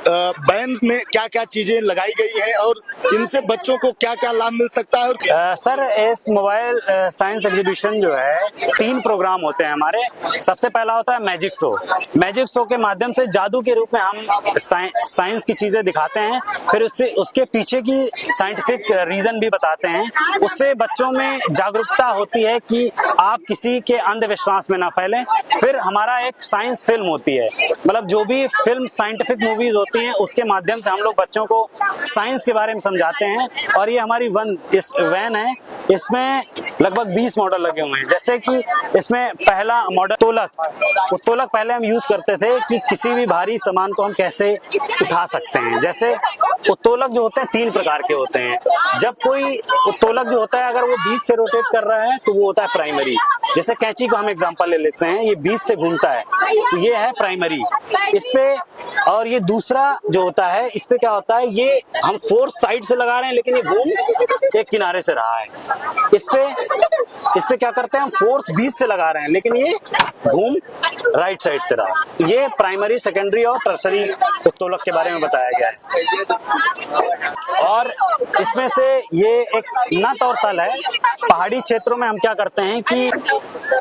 Ban में क्या क्या चीजें लगाई गई हैं और इनसे बच्चों को क्या क्या लाभ मिल सकता है? और सर इस मोबाइल साइंस एग्जीबिशन जो है 3 प्रोग्राम होते हैं हमारे। सबसे पहला होता है मैजिक शो। मैजिक शो के माध्यम से जादू के रूप में हम साइंस की चीजें दिखाते हैं, फिर उसके पीछे की साइंटिफिक रीजन भी बताते हैं। उससे बच्चों में जागरूकता होती है कि आप किसी के अंधविश्वास में ना फैलें। फिर हमारा एक साइंस फिल्म होती है, मतलब जो भी फिल्म साइंटिफिक मूवीज होती हैं उसके माध्यम से हम लोग बच्चों को साइंस के बारे में समझाते हैं। और ये हमारी वैन है, इसमें लगभग 20 मॉडल लगे हुए हैं। जैसे कि इसमें पहला मॉडल उत्तोलक पहले हम यूज करते थे कि किसी भी भारी सामान को हम कैसे उठा सकते हैं। जैसे उत्तोलक जो होते हैं 3 प्रकार के होते हैं। जब कोई उत्तोलक जो होता है अगर वो बीच से रोटेट कर रहा है तो वो होता है प्राइमरी। जैसे कैंची को हम एग्जांपल ले लेते हैं, ये बीच से घूमता है तो ये है प्राइमरी इस पे। और ये दूसरा जो होता है इस पे क्या होता है, ये हम फोर्स साइड से लगा रहे हैं लेकिन ये घूम एक किनारे से रहा है। इस पे क्या करते हैं, हम फोर्स बीच से लगा रहे हैं लेकिन ये घूम राइट साइड से रहा। तो ये प्राइमरी, सेकेंडरी और टर्सरी उत्तोलक के बारे में बताया गया है। और इसमें से ये एक नट और तल है। पहाड़ी क्षेत्रों में हम क्या करते हैं कि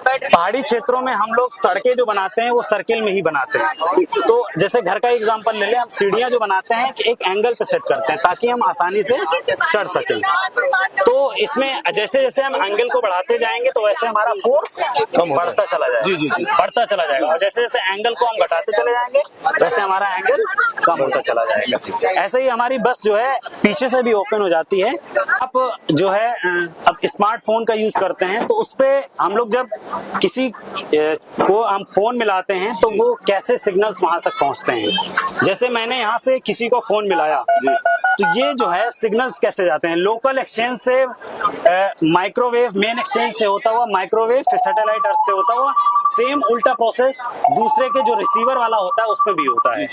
पहाड़ी क्षेत्रों में हम लोग सड़कें जो बनाते हैं वो सर्किल में ही बनाते हैं। तो जैसे घर का एग्जांपल ले लें, हम सीढ़ियां जो बनाते हैं कि एक एंगल पे सेट करते हैं ताकि हम आसानी से चढ़ सकें। तो इसमें जैसे जैसे हम एंगल को बढ़ाते जाएंगे तो वैसे हमारा फोर्स बढ़ता चला जाएगा, बढ़ता चला जाएगा। और जैसे जैसे एंगल को हम घटाते चले जाएंगे वैसे हमारा एंगल कम होता चला जाएगा। ऐसे ही हमारी बस जो है पीछे से भी ओपन हो जाती है। आप जो है अब स्मार्टफोन का यूज करते हैं तो उस पे हम लोग जब किसी को हम फोन मिलाते हैं तो वो कैसे सिग्नल्स वहां तक पहुंचते हैं। जैसे मैंने यहाँ से किसी को फोन मिलाया तो ये जो है सिग्नल्स कैसे जाते हैं, लोकल एक्सचेंज से माइक्रोवेव, मेन एक्सचेंज से होता हुआ माइक्रोवेव, फिर सैटेलाइट अर्थ से होता हुआ सेम उल्टा प्रोसेस दूसरे के जो रिसीवर वाला होता है उसमें भी होता है।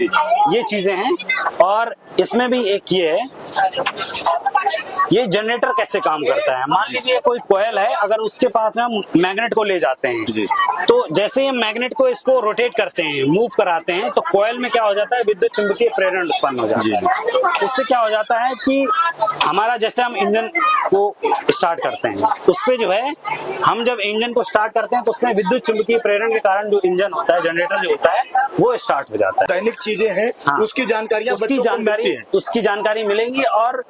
ये चीजें हैं। और इसमें भी एक ये जनरेटर कैसे काम करता है। मान लीजिए कोई कोयल है, अगर उसके पास में हम मैग्नेट को ले जाते हैं तो जैसे ही हम मैग्नेट को इसको रोटेट करते हैं, मूव कराते हैं, तो कोयल में क्या हो जाता है, विद्युत चुंबकीय प्रेरण उत्पन्न हो जाता है। उससे क्या हो जाता है कि हमारा जैसे हम इंजन को स्टार्ट करते हैं उस पे जो है, हम जब इंजन को स्टार्ट करते हैं तो उसमें विद्युत चुंबकीय प्रेरण के कारण जो इंजन होता है, जनरेटर जो होता है, वो स्टार्ट हो जाता है। दैनिक चीजें हैं, उसकी जानकारियां बच्चों को मिलती है। उसकी जानकारी मिलेंगी और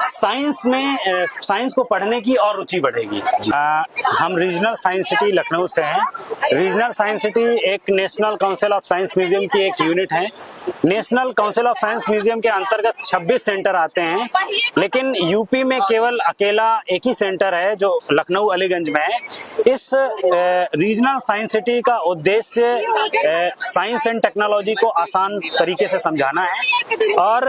साइंस को पढ़ने की और रुचि बढ़ेगी। हम रीजनल साइंस सिटी लखनऊ से हैं। रीजनल साइंस सिटी एक national council of science museum की एक यूनिट है। National council of science museum के अंतर्गत 26 सेंटर आते हैं, लेकिन यूपी में केवल अकेला एक ही सेंटर है जो लखनऊ अलीगंज में है। इस रीजनल साइंस सिटी का उद्देश्य साइंस एंड टेक्नोलॉजी को आसान तरीके से समझाना है और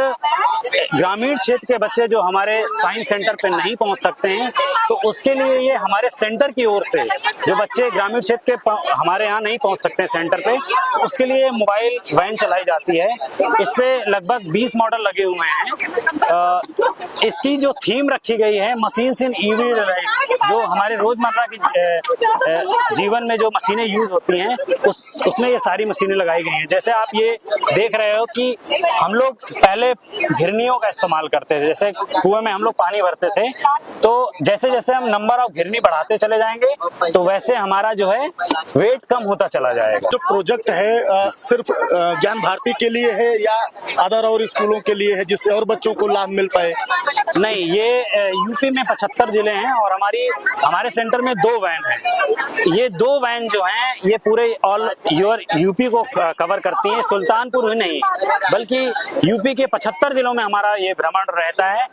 ग्रामीण क्षेत्र के बच्चे जो हमारे साइंस सेंटर पे नहीं पहुंच सकते हैं तो उसके लिए ये हमारे सेंटर की ओर से, जो बच्चे ग्रामीण क्षेत्र के हमारे यहाँ नहीं पहुंच सकते हैं सेंटर पे, उसके लिए मोबाइल वैन चलाई जाती है। इस पे लगभग 20 मॉडल लगे हुए हैं। इसकी जो थीम रखी गई है, मशीन्स इन ईवी लाइफ, जो हमारे रोजमर्रा की जीवन में जो मशीनें यूज होती हैं उसमें ये सारी मशीनें लगाई गई हैं। जैसे आप ये देख रहे हो कि हम लोग पहले घिरनियों का इस्तेमाल करते थे। जैसे कुएं में हम लोग पानी भरते थे तो जैसे जैसे हम नंबर ऑफ घिरनी बढ़ाते चले जाएंगे तो वैसे हमारा जो है वेट कम होता चला जाएगा। जो प्रोजेक्ट है सिर्फ ज्ञान भारती के लिए है या अदर और स्कूलों के लिए है जिससे और बच्चों को लाभ मिल पाए? नहीं, ये यूपी में 75 जिले हैं और हमारे सेंटर में 2 वैन हैं। ये 2 वैन जो हैं ये पूरे ऑल यूपी को कवर करती हैं। सुल्तानपुर ही नहीं बल्कि यूपी के 75 जिलों में हमारा ये भ्रमण रहता है,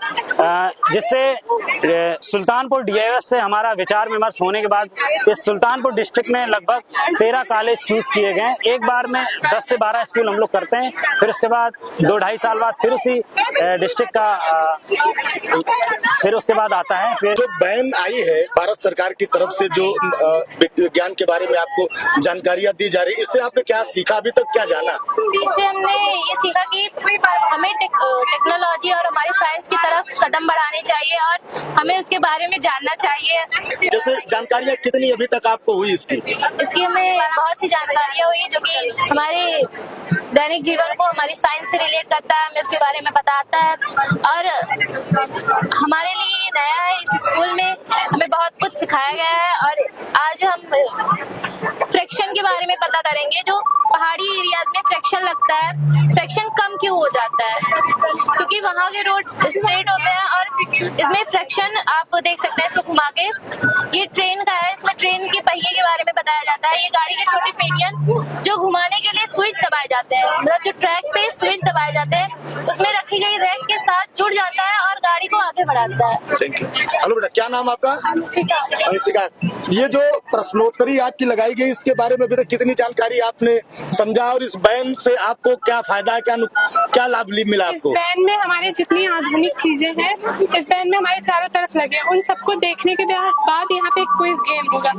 जिससे सुल्तानपुर डीआईएस से हमारा विचार विमर्श होने के बाद इस सुल्तानपुर डिस्ट्रिक्ट में लगभग 13 कॉलेज चूज किए गए। एक बार में 10 से 12 स्कूल हम लोग करते हैं, फिर उसके बाद 2-2.5 साल बाद फिर उसी डिस्ट्रिक्ट का फिर उसके बाद आता है फिर जो बैन आई है भारत सरकार की तरफ से, जो विज्ञान के बारे में आपको जानकारियां दी जा रही है, इससे आपने क्या सीखा, अभी तक क्या जाना? इससे हमने ये सीखा कि हमें टेक्नोलॉजी और हमारी साइंस की तरफ कदम बढ़ाने चाहिए और हमें उसके बारे में जानना चाहिए। जैसे जानकारियां कितनी अभी तक आपको हुई इसकी हमें बहुत सी जानकारियां हुई जो कि हमारे दैनिक जीवन को हमारी साइंस से रिलेट करता है, हमें उसके बारे में बताता है और हमारे लिए नया है। इस स्कूल में हमें बहुत कुछ सिखाया गया है और आज हम फ्रैक्शन के बारे में पता करेंगे। जो पहाड़ी एरिया में फ्रैक्शन लगता है, फ्रैक्शन कम क्यों हो जाता है, क्योंकि वहाँ के रोड स्ट्रेट होते हैं और इसमें फ्रैक्शन आप देख सकते हैं। इसको घुमा के, ये ट्रेन का है, इसमें ट्रेन के पहिए के बारे में बताया जाता है। ये गाड़ी के छोटे पहियन जो घुमाने के लिए स्विच दबाए जाते हैं, मतलब जो ट्रैक पे स्विच दबाए जाते हैं उसमें रखी गई रैक के साथ जुड़ जाता है और गाड़ी को आगे बढ़ाता है। Thank you. हेलो बेटा, क्या नाम आपका? अंशिका। ये जो प्रश्नोत्तरी आपकी लगाई गई, इसके बारे में अभी तक कितनी जानकारी आपने समझा और इस बैन से आपको क्या फायदा है, क्या लाभ मिला आपको? इस बैन में हमारे जितनी आधुनिक चीजें हैं, इस बैन में हमारे चारों तरफ लगे, उन सबको देखने के बाद यहाँ पे एक क्विज गेम होगा।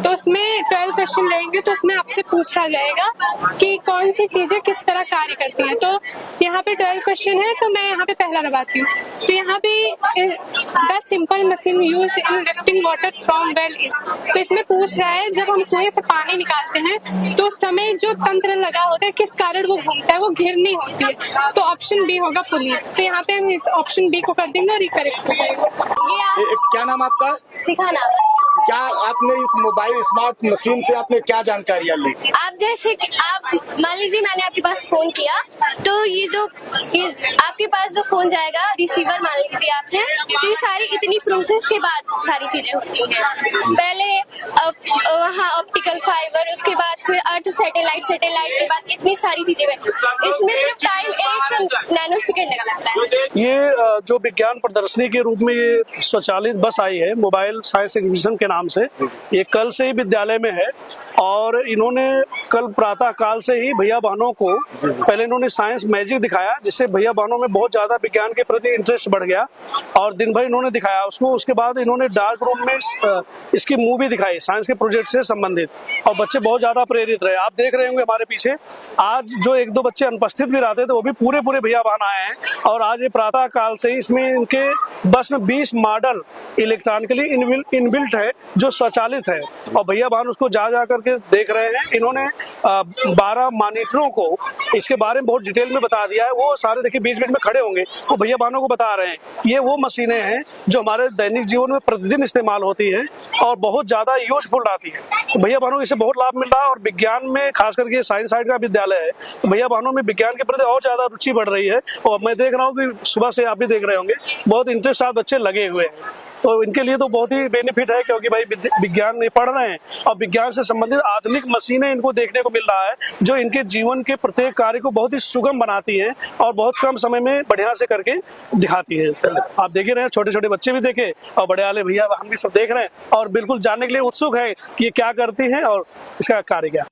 तो उसमें 12 क्वेश्चन रहेंगे, तो उसमें आपसे पूछा जाएगा कि कौन सी चीजें किस तरह कार्य करती हैं। तो यहाँ पे 12 क्वेश्चन है, तो मैं यहाँ पे पहला दबाती हूँ। तो यहाँ पे the simple machine use in lifting water from well is, तो इसमें पूछ रहा है जब हम कुएं से पानी निकालते हैं तो उस समय जो तंत्र लगा होता है किस कारण वो घूमता है, वो घिरनी होती है। तो ऑप्शन बी होगा पुली। तो यहाँ पे हम इस ऑप्शन बी को कर देंगे और ये करेक्ट हो जाएगा। क्या नाम आपका? सिखाना। क्या आपने इस मोबाइल स्मार्ट मशीन से आपने क्या जानकारियां ली? आप जैसे कि आप मान लीजिए मैंने आपके पास फोन किया, तो ये आपके पास जो फोन जाएगा, रिसीवर मान लीजिए आपने, तो ये सारी इतनी प्रोसेस के बाद सारी चीजें होती हैं। पहले वहाँ ऑप्टिकल फाइबर, उसके बाद फिर अर्थ सैटेलाइट के बाद इतनी सारी चीजें। इसमें सिर्फ टाइम 1 नैनो सेकेंड का लगता है। ये जो विज्ञान प्रदर्शनी के रूप में ये स्वचालित बस आई है मोबाइल साइंस एग्जीबिशन के नाम से, ये कल से ही विद्यालय में है और इन्होंने कल प्रातः काल से ही भैया बहनों को पहले इन्होंने साइंस मैजिक दिखाया, जिससे भैया बहनों में बहुत ज्यादा विज्ञान के प्रति इंटरेस्ट बढ़ गया और दिन भर इन्होंने दिखाया उसको। उसके बाद इन्होंने डार्क रूम में इसकी मूवी दिखाई साइंस के प्रोजेक्ट से संबंधित और बच्चे बहुत ज्यादा प्रेरित रहे। आप देख रहे होंगे हमारे पीछे आज जो 1-2 बच्चे अनुपस्थित भी रहते थे, वो भी पूरे भैया बहन आए हैं और आज ये प्रातः काल से ही इसमें इनके बस में 20 मॉडल इलेक्ट्रॉनिकली इनबिल्ट है जो स्वचालित है और भैया बहन उसको जा करके देख रहे हैं। इन्होंने 12 मॉनिटरों को इसके बारे में बहुत डिटेल में बता दिया है। वो सारे देखिए 20 मिनट में खड़े होंगे, वो भैया बहनों को बता रहे हैं। ये वो मशीनें हैं जो हमारे दैनिक जीवन में प्रतिदिन इस्तेमाल होती है और बहुत ज्यादा यूजफुल आती है। तो भैया बहनों को इससे बहुत लाभ मिल रहा है और विज्ञान में खास करके साइंस साइड का विद्यालय है, तो भैया बहनों में विज्ञान के प्रति और ज्यादा रुचि बढ़ रही है। और मैं देख रहा हूँ कि सुबह से आप भी देख रहे होंगे बहुत इंटरेस्ट साथ बच्चे लगे हुए हैं, तो इनके लिए तो बहुत ही बेनिफिट है क्योंकि भाई विज्ञान में पढ़ रहे हैं और विज्ञान से संबंधित आधुनिक मशीनें इनको देखने को मिल रहा है जो इनके जीवन के प्रत्येक कार्य को बहुत ही सुगम बनाती है और बहुत कम समय में बढ़िया से करके दिखाती है। आप देख ही रहे हैं, छोटे छोटे बच्चे भी देखे और बड़े वाले भैया हम भी सब देख रहे हैं और बिल्कुल जानने के लिए उत्सुक है कि ये क्या करती है और इसका कार्य क्या।